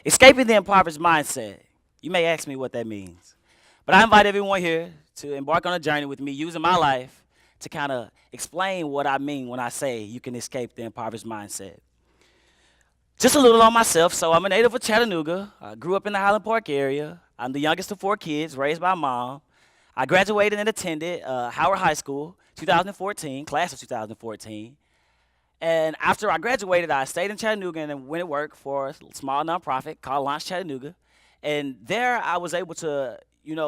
Escaping the impoverished mindset. You may ask me what that means. But I invite everyone here to embark on a journey with me using my life to kind of explain what I mean when I say you can escape the impoverished mindset. Just a little on myself. So I'm a native of Chattanooga. I grew up in the Highland Park area. I'm the youngest of 4 kids raised by mom. I graduated and attended Howard High School, 2014, class of 2014. And after I graduated, I stayed in Chattanooga and then went to work for a small nonprofit called LAUNCH Chattanooga. And there I was able to,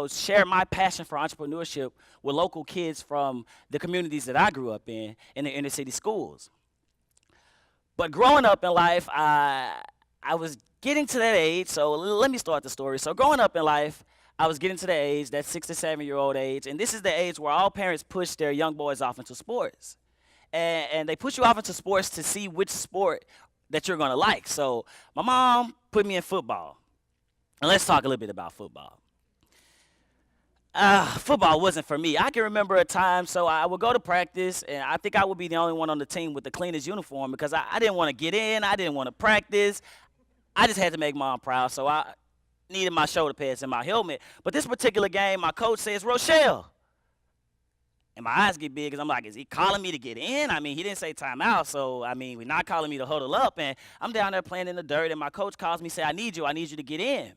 share my passion for entrepreneurship with local kids from the communities that I grew up in the inner city schools. But growing up in life, I was getting to that age. So let me start the story. So growing up in life, I was getting to the age, that 6 to 7 year old age, and this is the age where all parents push their young boys off into sports. And they push you off into sports to see which sport that you're gonna like. So my mom put me in football. And let's talk a little bit about football. Football wasn't for me. I can remember a time, so I would go to practice, and I think I would be the only one on the team with the cleanest uniform because I didn't want to get in, I didn't want to practice. I just had to make mom proud, so I needed my shoulder pads and my helmet. But this particular game, my coach says, Roshell. And my eyes get big because I'm like, is he calling me to get in? I mean, he didn't say timeout, so, we're not calling me to huddle up. And I'm down there playing in the dirt, and my coach calls me, say, I need you to get in.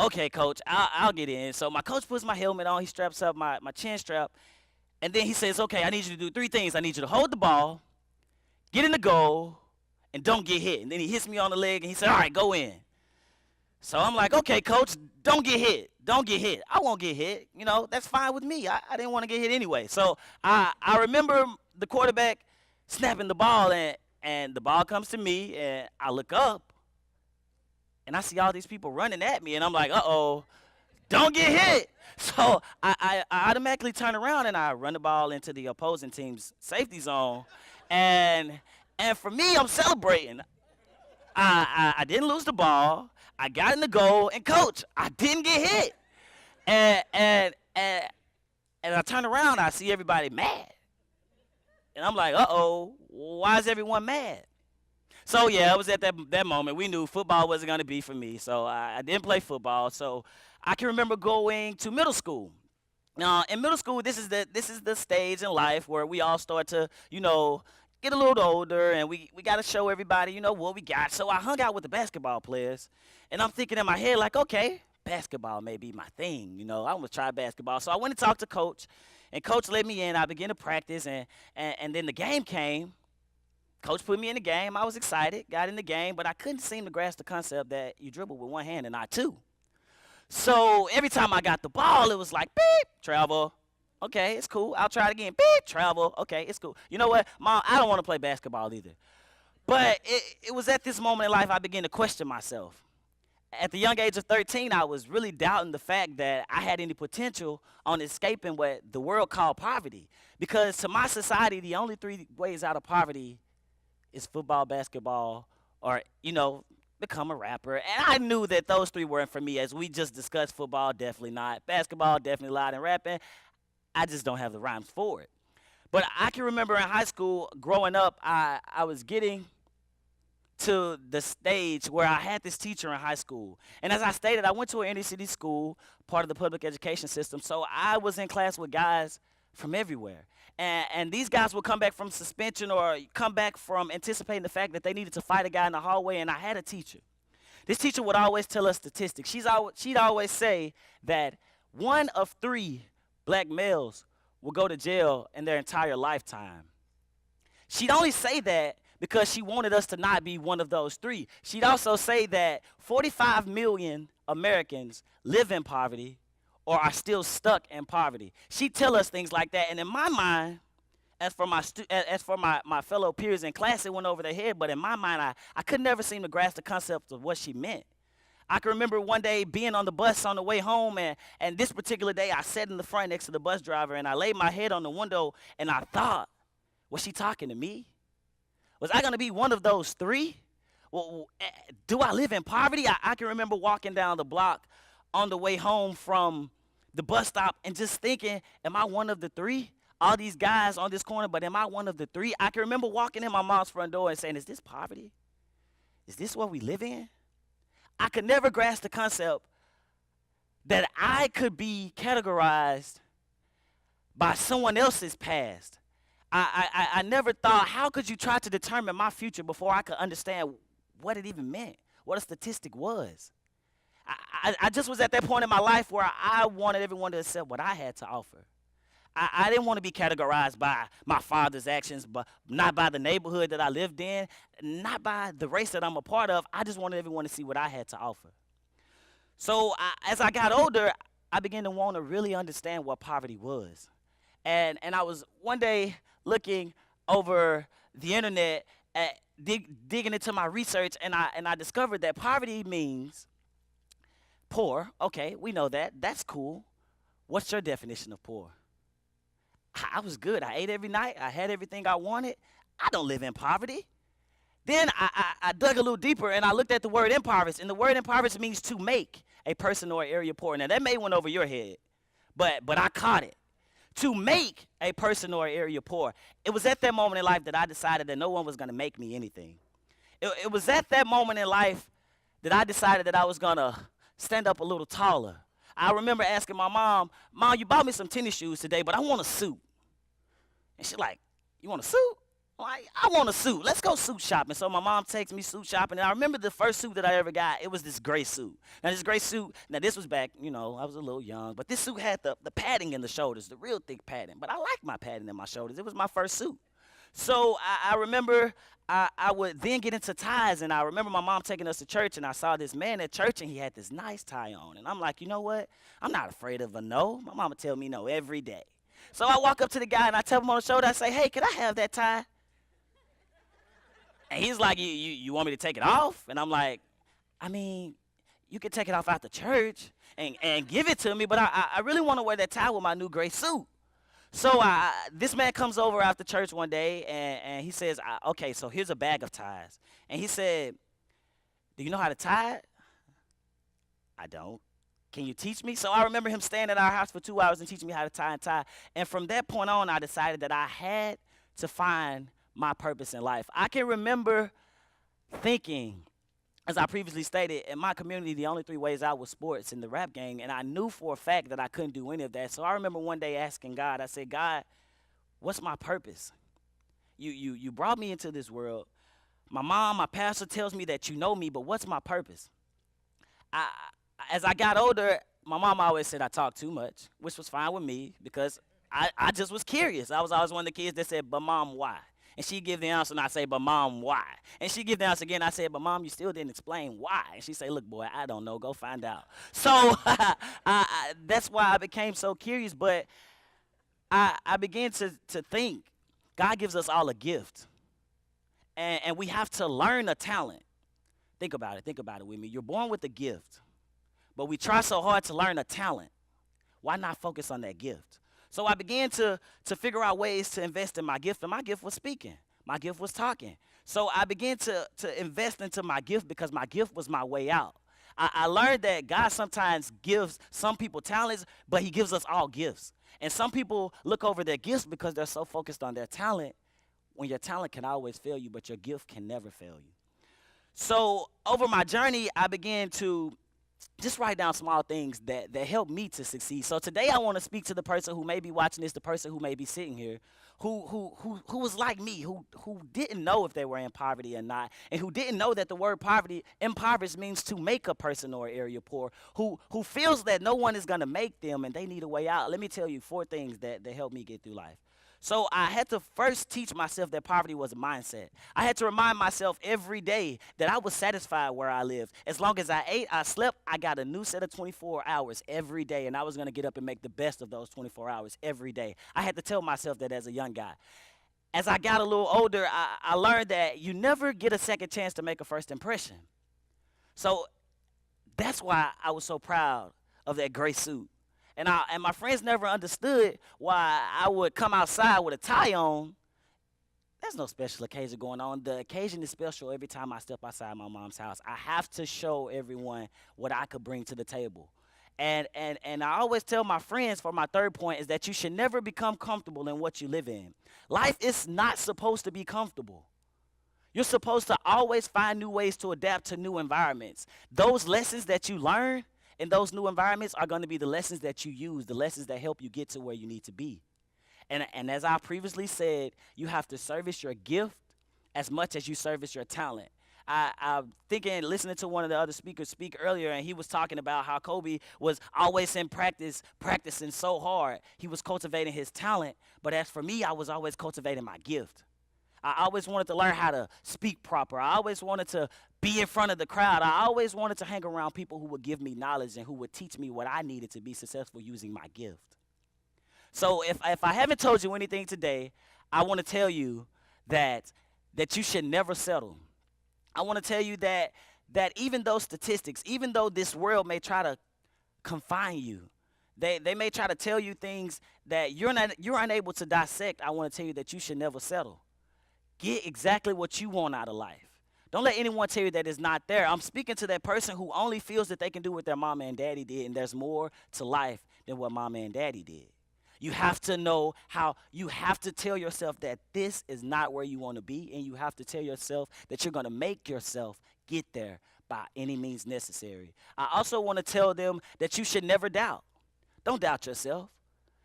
Okay, coach, I'll get in. So my coach puts my helmet on. He straps up my chin strap. And then he says, okay, I need you to do 3 things. I need you to hold the ball, get in the goal, and don't get hit. And then he hits me on the leg, and he said, all right, go in. So I'm like, okay, coach, don't get hit. Don't get hit. I won't get hit. That's fine with me. I didn't want to get hit anyway. So I remember the quarterback snapping the ball, and the ball comes to me, and I look up. And I see all these people running at me, and I'm like, uh-oh, don't get hit. So I automatically turn around, and I run the ball into the opposing team's safety zone. And for me, I'm celebrating. I didn't lose the ball. I got in the goal, and, coach, I didn't get hit. And I turn around, I see everybody mad. And I'm like, uh-oh, why is everyone mad? So, yeah, it was at that moment. We knew football wasn't going to be for me, so I didn't play football. So I can remember going to middle school. Now, in middle school, this is the stage in life where we all start to, get a little older, and we got to show everybody, what we got. So I hung out with the basketball players, and I'm thinking in my head, like, okay, basketball may be my thing. I'm going to try basketball. So I went and talked to Coach, and Coach let me in. I began to practice, and then the game came. Coach put me in the game. I was excited, got in the game, but I couldn't seem to grasp the concept that you dribble with one hand and not two. So every time I got the ball, it was like, beep, travel. Okay, it's cool. I'll try it again. Beep, travel. Okay, it's cool. You know what, Mom, I don't want to play basketball either. But it was at this moment in life I began to question myself. At the young age of 13, I was really doubting the fact that I had any potential on escaping what the world called poverty. Because to my society, the only 3 ways out of poverty is football, basketball, or, become a rapper. And I knew that those 3 weren't for me. As we just discussed, football, definitely not. Basketball, definitely loud and rapping. I just don't have the rhymes for it. But I can remember in high school, growing up, I was getting to the stage where I had this teacher in high school. And as I stated, I went to an inner city school, part of the public education system. So I was in class with guys from everywhere. And these guys would come back from suspension or come back from anticipating the fact that they needed to fight a guy in the hallway, and I had a teacher. This teacher would always tell us statistics. She'd always say that 1 of 3 black males will go to jail in their entire lifetime. She'd only say that because she wanted us to not be one of those 3. She'd also say that 45 million Americans live in poverty or are still stuck in poverty. She'd tell us things like that, and in my mind, as for my fellow peers in class, it went over their head, but in my mind, I could never seem to grasp the concept of what she meant. I can remember one day being on the bus on the way home, and this particular day, I sat in the front next to the bus driver, and I laid my head on the window, and I thought, was she talking to me? Was I going to be one of those 3? Well, do I live in poverty? I can remember walking down the block on the way home from the bus stop and just thinking, am I one of the 3? All these guys on this corner, but am I one of the 3? I can remember walking in my mom's front door and saying, is this poverty? Is this what we live in? I could never grasp the concept that I could be categorized by someone else's past. I never thought, how could you try to determine my future before I could understand what it even meant, what a statistic was? I just was at that point in my life where I wanted everyone to accept what I had to offer. I didn't want to be categorized by my father's actions, but not by the neighborhood that I lived in, not by the race that I'm a part of. I just wanted everyone to see what I had to offer. So as I got older, I began to want to really understand what poverty was. And I was one day looking over the internet, digging into my research, and I discovered that poverty means poor. Okay, we know that. That's cool. What's your definition of poor? I was good. I ate every night. I had everything I wanted. I don't live in poverty. Then I dug a little deeper and I looked at the word impoverished. And the word impoverished means to make a person or area poor. Now, that may went over your head, but I caught it. To make a person or area poor. It was at that moment in life that I decided that no one was going to make me anything. It was at that moment in life that I decided that I was going to stand up a little taller. I remember asking my mom, Mom, you bought me some tennis shoes today, but I want a suit. And she's like, you want a suit? I'm like, I want a suit. Let's go suit shopping. So my mom takes me suit shopping. And I remember the first suit that I ever got, it was this gray suit. Now, this gray suit, now this was back, I was a little young. But this suit had the padding in the shoulders, the real thick padding. But I liked my padding in my shoulders. It was my first suit. So I remember I would then get into ties. And I remember my mom taking us to church. And I saw this man at church. And he had this nice tie on. And I'm like, you know what? I'm not afraid of a no. My mama tell me no every day. So I walk up to the guy and I tap him on the shoulder. I say, hey, can I have that tie? And he's like, you want me to take it off? And I'm like, I mean, you can take it off after church and give it to me, but I really want to wear that tie with my new gray suit. So this man comes over after church one day, and he says, okay, so here's a bag of ties. And he said, do you know how to tie it? I don't. Can you teach me? So I remember him staying at our house for 2 hours and teaching me how to tie and tie. And from that point on, I decided that I had to find my purpose in life. I can remember thinking, as I previously stated, in my community, the only 3 ways out was sports and the rap gang, and I knew for a fact that I couldn't do any of that. So I remember one day asking God, I said, God, what's my purpose? You brought me into this world. My pastor tells me that you know me, but what's my purpose? As I got older, my mom always said I talked too much, which was fine with me because I just was curious. I was always one of the kids that said, but Mom, why? And she'd give the answer, and I say, but Mom, why? And she'd give the answer again. I said, but Mom, you still didn't explain why. And she'd say, look, boy, I don't know. Go find out. So that's why I became so curious. But I began to think God gives us all a gift, and we have to learn a talent. Think about it with me. You're born with a gift, but we try so hard to learn a talent. Why not focus on that gift? So I began to figure out ways to invest in my gift, and my gift was speaking. My gift was talking. So I began to invest into my gift because my gift was my way out. I learned that God sometimes gives some people talents, but he gives us all gifts. And some people look over their gifts because they're so focused on their talent, when your talent can always fail you, but your gift can never fail you. So over my journey, I began to just write down small things that help me to succeed. So today I want to speak to the person who may be watching this, the person who may be sitting here, who was like me, who didn't know if they were in poverty or not, and who didn't know that the word poverty, impoverished, means to make a person or area poor, who feels that no one is going to make them and they need a way out. Let me tell you 4 things that help me get through life. So I had to first teach myself that poverty was a mindset. I had to remind myself every day that I was satisfied where I lived. As long as I ate, I slept, I got a new set of 24 hours every day, and I was going to get up and make the best of those 24 hours every day. I had to tell myself that as a young guy. As I got a little older, I learned that you never get a second chance to make a first impression. So that's why I was so proud of that gray suit. And my friends never understood why I would come outside with a tie on. There's no special occasion going on. The occasion is special every time I step outside my mom's house. I have to show everyone what I could bring to the table. And I always tell my friends, for my 3rd point, is that you should never become comfortable in what you live in. Life is not supposed to be comfortable. You're supposed to always find new ways to adapt to new environments. Those lessons that you learn in those new environments are going to be the lessons that you use, the lessons that help you get to where you need to be. And as I previously said, you have to service your gift as much as you service your talent. I'm thinking, listening to one of the other speakers speak earlier, and he was talking about how Kobe was always in practice, practicing so hard. He was cultivating his talent, but as for me, I was always cultivating my gift. I always wanted to learn how to speak proper. I always wanted to be in front of the crowd. I always wanted to hang around people who would give me knowledge and who would teach me what I needed to be successful using my gift. So if I haven't told you anything today, I want to tell you that you should never settle. I want to tell you that even though statistics, even though this world may try to confine you, they may try to tell you things that you're unable to dissect. I want to tell you that you should never settle. Get exactly what you want out of life. Don't let anyone tell you that it's not there. I'm speaking to that person who only feels that they can do what their mama and daddy did, and there's more to life than what mama and daddy did. You have to know how, you have to tell yourself that this is not where you want to be, and you have to tell yourself that you're going to make yourself get there by any means necessary. I also want to tell them that you should never doubt. Don't doubt yourself.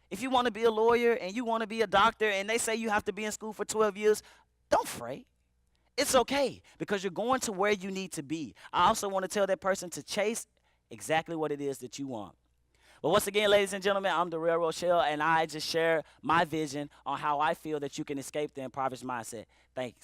If you want to be a lawyer and you want to be a doctor and they say you have to be in school for 12 years, don't fret. It's okay because you're going to where you need to be. I also want to tell that person to chase exactly what it is that you want. Well, once again, ladies and gentlemen, I'm Derelle Roshell, and I just share my vision on how I feel that you can escape the impoverished mindset. Thanks.